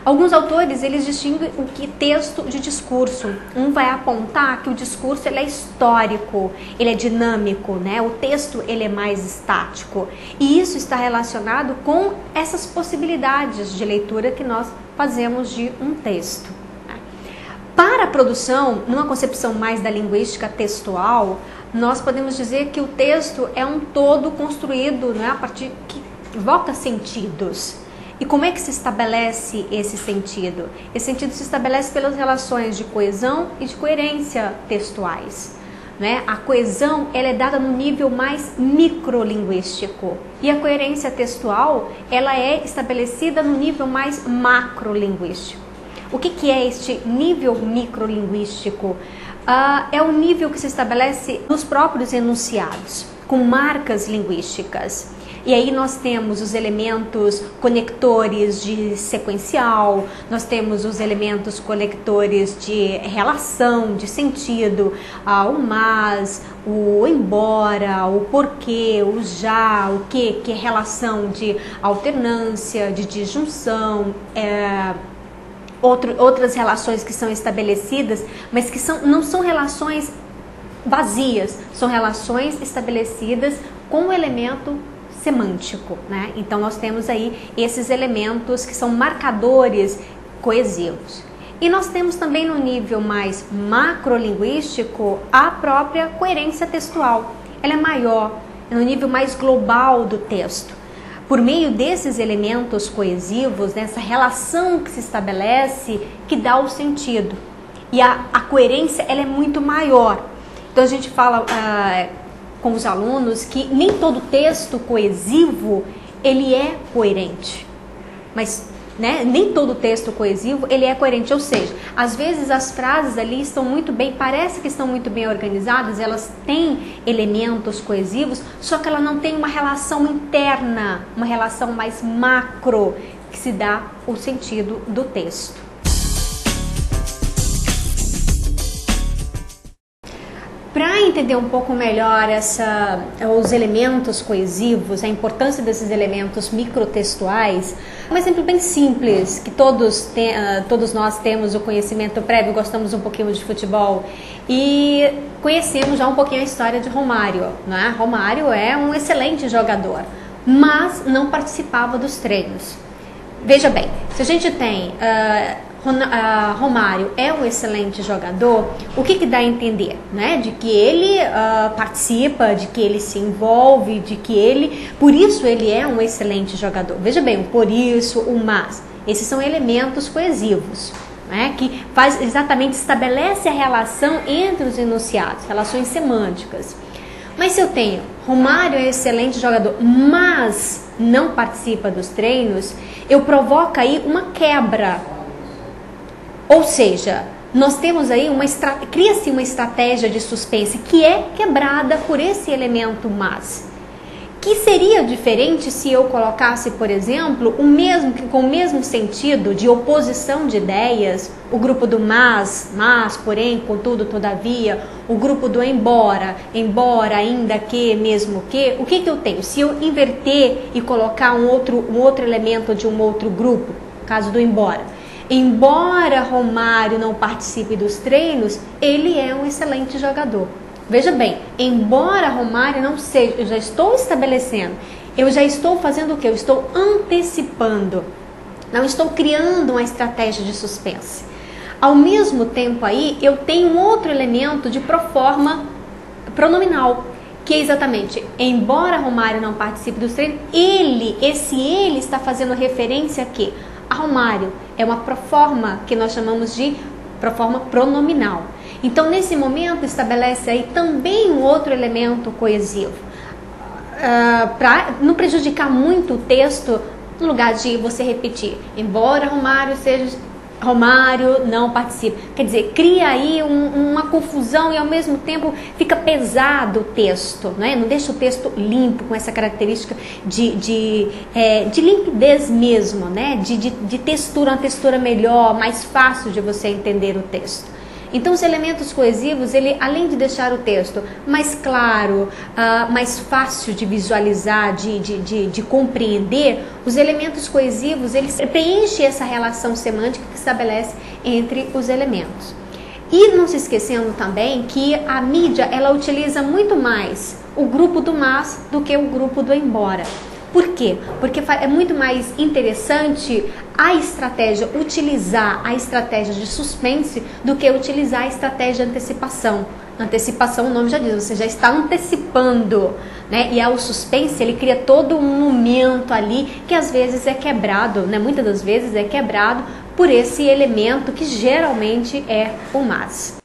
Alguns autores, eles distinguem o que texto de discurso. Um vai apontar que o discurso ele é histórico, ele é dinâmico, né? O texto ele é mais estático. E isso está relacionado com essas possibilidades de leitura que nós fazemos de um texto. Para a produção, numa concepção mais da linguística textual, nós podemos dizer que o texto é um todo construído, né, a partir que evoca sentidos. E como é que se estabelece esse sentido? Esse sentido se estabelece pelas relações de coesão e de coerência textuais. Né? A coesão ela é dada no nível mais microlinguístico e a coerência textual ela é estabelecida no nível mais macrolinguístico. O que é este nível microlinguístico? É o nível que se estabelece nos próprios enunciados, com marcas linguísticas. E aí nós temos os elementos conectores de sequencial, nós temos os elementos conectores de relação, de sentido, o mas, o embora, o porquê, o já, o que é relação de alternância, de disjunção, outras relações que são estabelecidas, mas que não são relações vazias, são relações estabelecidas com o elemento semântico, né? Então nós temos aí esses elementos que são marcadores coesivos. E nós temos também no nível mais macrolinguístico a própria coerência textual. Ela é maior, é no nível mais global do texto. Por meio desses elementos coesivos, dessa relação que se estabelece, que dá o sentido. E a coerência ela é muito maior. Então a gente fala com os alunos que nem todo texto coesivo ele é coerente, mas né, nem todo texto coesivo ele é coerente, ou seja, às vezes as frases ali estão muito bem, parece que estão muito bem organizadas, elas têm elementos coesivos, só que ela não tem uma relação interna, uma relação mais macro que se dá o sentido do texto. Para entender um pouco melhor os elementos coesivos, a importância desses elementos microtextuais, um exemplo bem simples, que todos nós temos o conhecimento prévio, gostamos um pouquinho de futebol e conhecemos já um pouquinho a história de Romário. Né? Romário é um excelente jogador, mas não participava dos treinos. Veja bem, se a gente tem... Romário é um excelente jogador, o que dá a entender? Né? De que ele participa, de que ele se envolve, por isso ele é um excelente jogador. Veja bem, o por isso, o mas, esses são elementos coesivos, né? Que estabelece a relação entre os enunciados, relações semânticas. Mas se eu tenho Romário é excelente jogador, mas não participa dos treinos, eu provoco aí uma quebra. Ou seja, nós temos aí cria-se uma estratégia de suspense que é quebrada por esse elemento mas. Que seria diferente se eu colocasse, por exemplo, com o mesmo sentido de oposição de ideias, o grupo do mas, porém, contudo, todavia, o grupo do embora, ainda que, mesmo que, o que eu tenho? Se eu inverter e colocar um outro elemento de um outro grupo, caso do embora, Romário não participe dos treinos, ele é um excelente jogador. Veja bem, embora Romário não seja, eu já estou estabelecendo, eu já estou fazendo o quê? Eu estou antecipando, não estou criando uma estratégia de suspense. Ao mesmo tempo aí, eu tenho um outro elemento de proforma pronominal, que é exatamente, embora Romário não participe dos treinos, ele está fazendo referência a quê? A Romário é uma proforma que nós chamamos de proforma pronominal. Então, nesse momento, estabelece aí também um outro elemento coesivo. Para não prejudicar muito o texto, no lugar de você repetir, embora Romário não participa. Quer dizer, cria aí uma confusão e ao mesmo tempo fica pesado o texto, né? Não deixa o texto limpo, com essa característica de limpidez mesmo, né? De textura, uma textura melhor, mais fácil de você entender o texto. Então os elementos coesivos, ele, além de deixar o texto mais claro, mais fácil de visualizar, de compreender, os elementos coesivos, eles preenchem essa relação semântica que estabelece entre os elementos. E não se esquecendo também que a mídia, ela utiliza muito mais o grupo do mas do que o grupo do embora. Por quê? Porque é muito mais interessante utilizar a estratégia de suspense do que utilizar a estratégia de antecipação. Antecipação, o nome já diz, você já está antecipando, né? E o suspense, ele cria todo um momento ali que às vezes é quebrado, né? Muitas das vezes é quebrado por esse elemento que geralmente é o mas.